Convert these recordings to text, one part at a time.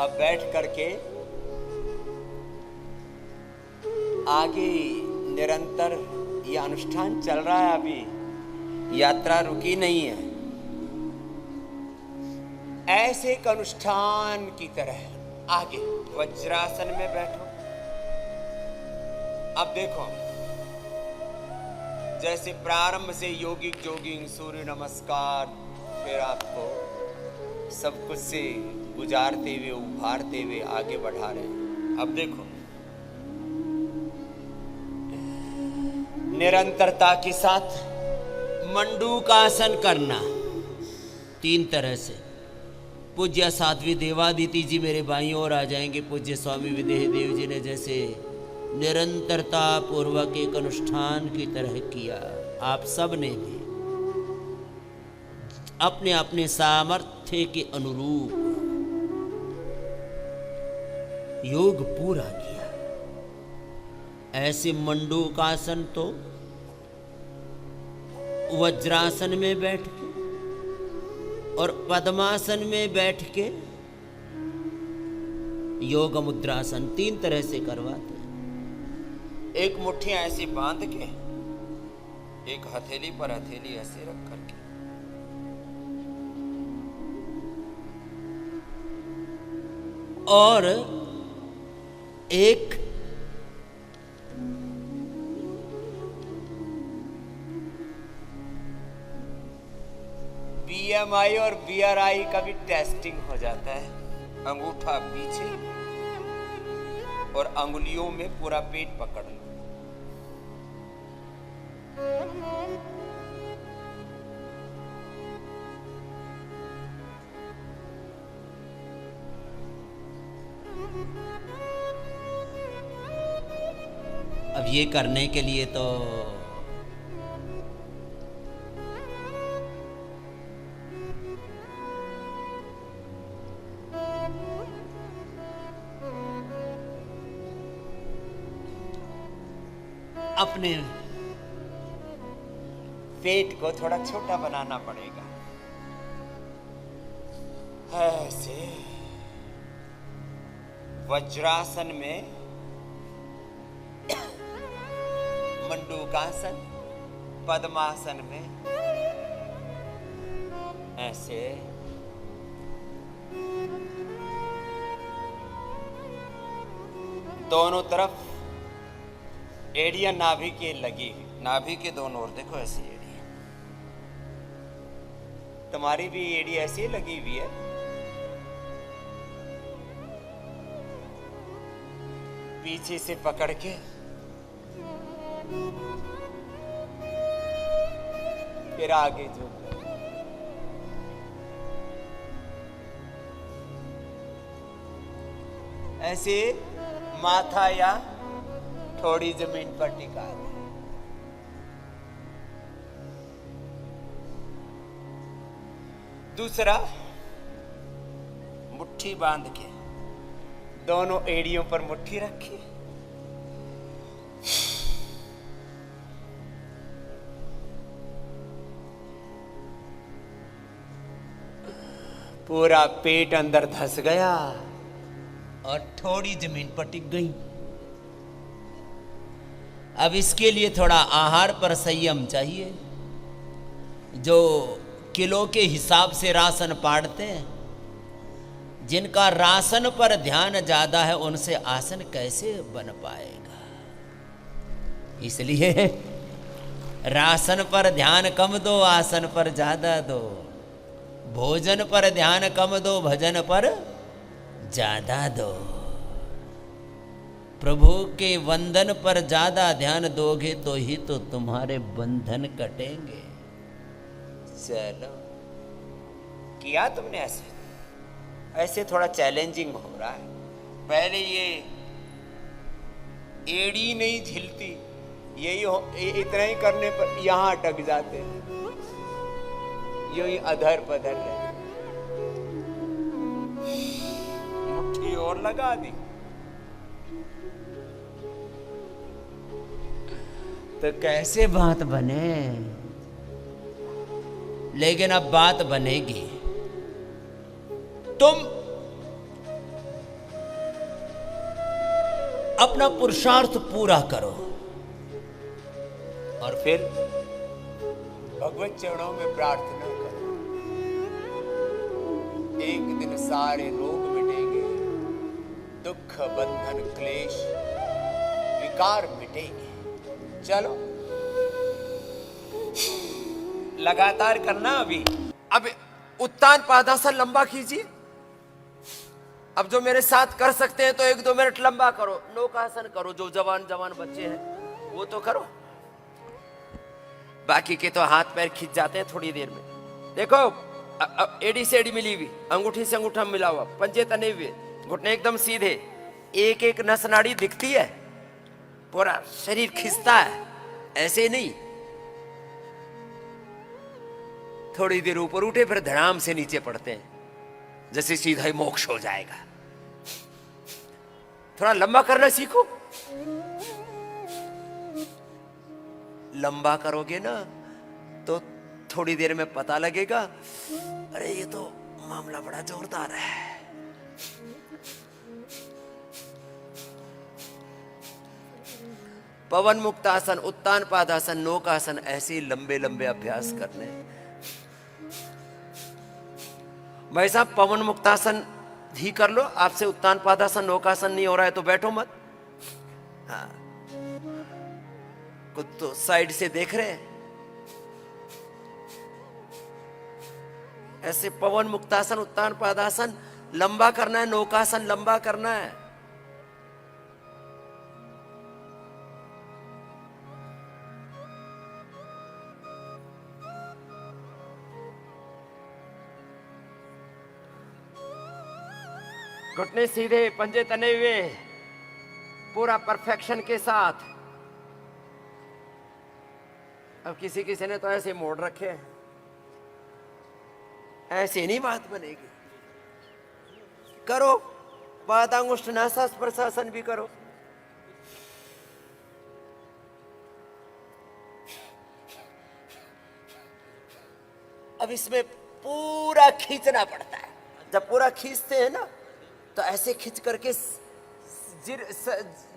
अब बैठ करके आगे निरंतर ये अनुष्ठान चल रहा है, अभी यात्रा रुकी नहीं है। ऐसे एक अनुष्ठान की तरह आगे वज्रासन में बैठो। अब देखो, जैसे प्रारंभ से योगिक जोगिंग सूर्य नमस्कार, फिर आपको सब कुछ से गुजारते हुए उभारते हुए आगे बढ़ा रहे हैं। अब देखो, निरंतरता के साथ मंडूकासन करना 3 तरह से। पूज्य साध्वी देवादिति जी मेरे भाई और आ जाएंगे। पूज्य स्वामी विदेह देव जी ने जैसे निरंतरता पूर्वक एक अनुष्ठान की तरह किया, आप सब ने भी अपने अपने सामर्थ्य के अनुरूप योग पूरा किया। ऐसे मंडूकासन तो वज्रासन में बैठ के और पद्मासन में बैठ के योग मुद्रासन 3 तरह से करवाते हैं। एक मुट्ठी ऐसी बांध के, एक हथेली पर हथेली ऐसे रख करके, और एक BMI और BRI का भी टेस्टिंग हो जाता है। अंगूठा पीछे और अंगुलियों में पूरा पेट पकड़ लो। अब ये करने के लिए तो अपने पेट को थोड़ा छोटा बनाना पड़ेगा। ऐसे वज्रासन में, मंडूकासन, पद्मासन में ऐसे दोनों तरफ एड़ियां नाभि के लगी, नाभि के दोनों ओर देखो ऐसी एड़ी। तुम्हारी भी एड़ी ऐसी लगी हुई है। पीछे से पकड़ के फिर आगे झुक, ऐसे माथा या थोड़ी जमीन पर टिका दे। दूसरा, मुट्ठी बांध के दोनों एड़ियों पर मुट्ठी रखी, पूरा पेट अंदर धंस गया और थोड़ी जमीन पर टिक गई। अब इसके लिए थोड़ा आहार पर संयम चाहिए। जो किलो के हिसाब से राशन पाड़ते हैं, जिनका राशन पर ध्यान ज्यादा है, उनसे आसन कैसे बन पाएगा। इसलिए राशन पर ध्यान कम दो, आसन पर ज्यादा दो। भोजन पर ध्यान कम दो, भजन पर ज्यादा दो। प्रभु के वंदन पर ज्यादा ध्यान दोगे तो ही तो तुम्हारे बंधन कटेंगे। चलो, किया तुमने ऐसे थोड़ा चैलेंजिंग हो रहा है। पहले ये एड़ी नहीं झिलती, इतना ही करने पर यहां अटक जाते हैं, यही अधर पधर है। मुट्ठी और लगा दी तो कैसे बात बने। लेकिन अब बात बनेगी। तुम अपना पुरुषार्थ पूरा करो और फिर भगवत चरणों में प्रार्थना करो। एक दिन सारे रोग मिटेंगे, दुख बंधन क्लेश विकार मिटेंगे। चलो लगातार करना। अब उत्तान पादासन लंबा कीजिए। अब जो मेरे साथ कर सकते हैं तो 1-2 मिनट लंबा करो। नौकासन करो, जो जवान जवान बच्चे हैं वो तो करो, बाकी के तो हाथ पैर खींच जाते हैं थोड़ी देर में। देखो एड़ी से एड़ी मिली हुई, अंगूठी से अंगूठा मिला हुआ, पंजे तने हुए, घुटने एकदम सीधे, एक एक नस नाड़ी दिखती है, पूरा शरीर खिंचता है, ऐसे नहीं। थोड़ी देर ऊपर उठे फिर धड़ाम से नीचे पड़ते हैं, जैसे सीधा ही मोक्ष हो जाएगा। थोड़ा लंबा करना सीखो। लंबा करोगे ना तो थोड़ी देर में पता लगेगा, अरे ये तो मामला बड़ा जोरदार है। पवन मुक्तासन, उत्तान पादासन, नौकासन, ऐसे लंबे लंबे अभ्यास करने। भाई साहब पवन मुक्तासन ही कर लो, आपसे उत्तान पादासन नौकासन नहीं हो रहा है तो बैठो मत। हाँ, कुछ तो साइड से देख रहे हैं। ऐसे पवन मुक्तासन, उत्तान पादासन लंबा करना है, नौकासन लंबा करना है। घुटने सीधे, पंजे तने हुए, पूरा परफेक्शन के साथ। अब किसी किसी ने तो ऐसे मोड़ रखे हैं, ऐसे नहीं बात बनेगी। करो, पादांगुष्ठ नासा प्रशासन भी करो। अब इसमें पूरा खींचना पड़ता है। जब पूरा खींचते हैं ना तो ऐसे खींच करके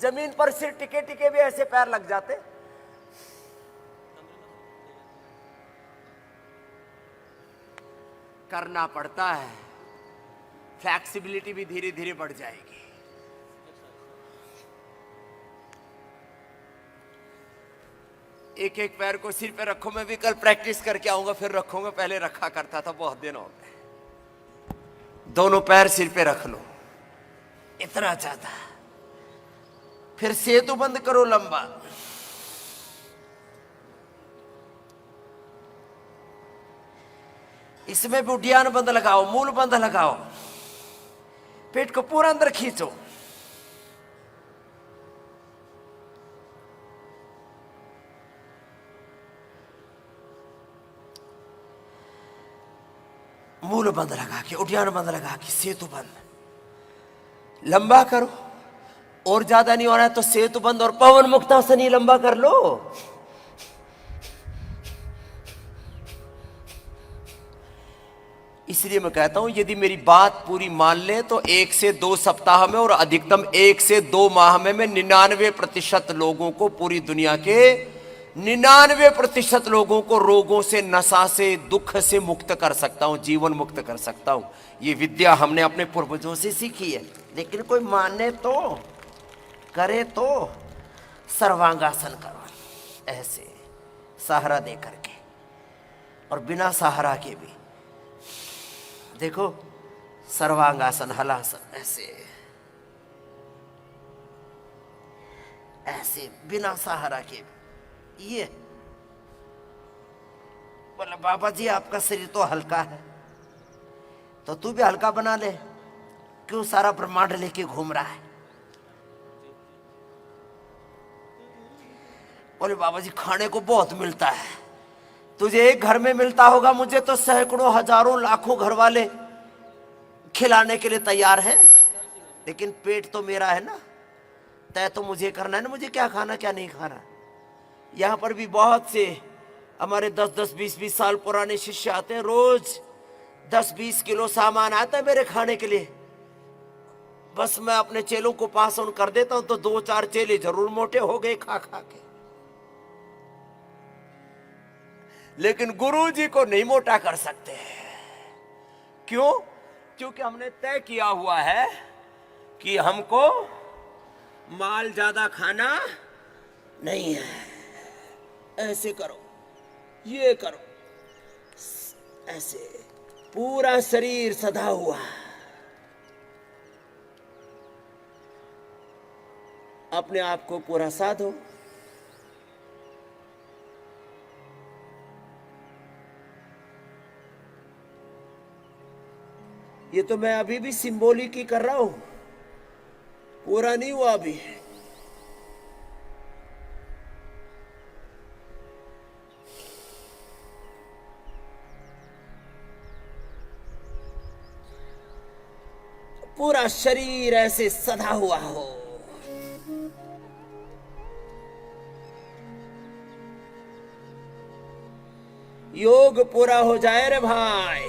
जमीन पर सिर टिके टिके भी ऐसे पैर लग जाते। करना पड़ता है, फ्लेक्सिबिलिटी भी धीरे धीरे बढ़ जाएगी। एक एक पैर को सिर पे रखो। मैं भी कल प्रैक्टिस करके आऊंगा, फिर रखूंगा। पहले रखा करता था, बहुत दिन हो गए। दोनों पैर सिर पे रख लो, इतना ज्यादा। फिर सेतु बंद करो लंबा। इसमें भी उड्डयन बंद लगाओ, मूल बंद लगाओ। पेट को पूरा अंदर खींचो। मूल बंद लगा के, उड्डयन बंद लगा के, सेतु बंद लंबा करो। और ज्यादा नहीं हो रहा है तो सेतु बंद और पवन मुक्तासन ही लंबा कर लो। इसलिए मैं कहता हूं यदि मेरी बात पूरी मान ले तो 1 से 2 सप्ताह में और अधिकतम 1 से 2 माह में मैं 99% लोगों को, पूरी दुनिया के 99% लोगों को रोगों से, नशा से, दुख से मुक्त कर सकता हूं, जीवन मुक्त कर सकता हूं। ये विद्या हमने अपने पूर्वजों से सीखी है। लेकिन कोई माने तो, करे तो। सर्वांगासन करो, ऐसे सहारा दे करके, और बिना सहारा के भी। देखो, सर्वांगासन, हलासन, ऐसे ऐसे बिना सहारा के भी। ये बोला बाबा जी आपका शरीर तो हल्का है, तो तू भी हल्का बना ले। क्यों सारा ब्रह्मांड लेके घूम रहा है? बोले बाबा जी खाने को बहुत मिलता है, तुझे एक घर में मिलता होगा, मुझे तो सैकड़ों, हजारों, लाखों घर वाले खिलाने के लिए तैयार हैं, लेकिन पेट तो मेरा है ना, तय तो मुझे करना है ना, मुझे क्या खाना क्या नहीं खाना। यहाँ पर भी बहुत से हमारे 10-10, 20-20 साल पुराने शिष्य आते हैं, रोज 10-20 किलो सामान आता है मेरे खाने के लिए। बस मैं अपने चेलों को पास ऑन कर देता हूं तो 2-4 चेले जरूर मोटे हो गए खा खा के, लेकिन गुरु जी को नहीं मोटा कर सकते। क्यों? क्योंकि हमने तय किया हुआ है कि हमको माल ज्यादा खाना नहीं है। ऐसे करो, ये करो, ऐसे पूरा शरीर सधा हुआ, अपने आप को पूरा साधो। ये तो मैं अभी भी सिंबॉलिक ही कर रहा हूं, पूरा नहीं हुआ अभी। पूरा शरीर ऐसे सधा हुआ हो, योग पूरा हो जाए रे भाई।